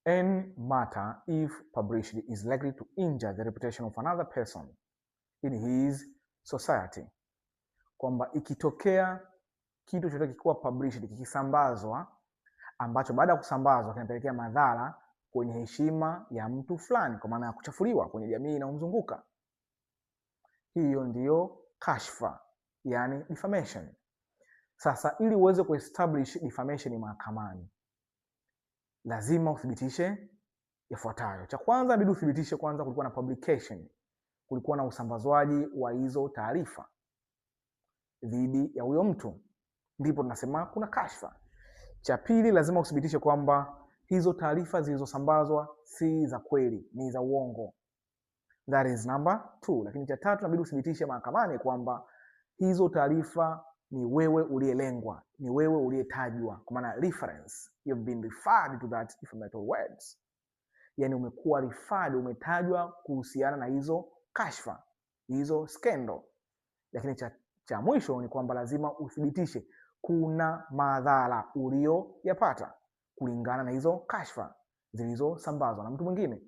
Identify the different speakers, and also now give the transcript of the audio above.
Speaker 1: any matter, if published, is likely to injure the reputation of another person in his society. Kwamba ikitokea kitu chochote kikuwa published, kikisambazwa, ambacho baada ya kusambazwa kinapelekea madhara kwenye heshima ya mtu fulani, kwa maana ya kuchafuliwa kwenye jamii inayomzunguka, hiyo ndiyo kashfa, yani defamation. Sasa ili uweze kuestablish defamation mahakamani, lazima uthibitishe yafuatayo. Cha kwanza, inabidi uthibitishe kwanza kulikuwa na publication, kulikuwa na usambazwaji wa hizo taarifa dhidi ya huyo mtu, ndipo tunasema kuna kashfa. Cha pili, lazima uthibitishe kwamba hizo taarifa zilizosambazwa si za kweli, ni za uongo. That is number 2. Lakini cha tatu, inabidi uthibitishe mahakamani kwamba hizo taarifa ni wewe uliyelengwa, ni wewe uliyetajwa, kwa maana reference, you have been referred to that defamatory words. Yani umekuwa referred, umetajwa kuhusiana na hizo kashfa, hizo scandal. Lakini cha mwisho ni kwamba lazima uthibitishe kuna madhara ulioyapata kulingana na hizo kashfa zilizosambazwa na mtu mwingine.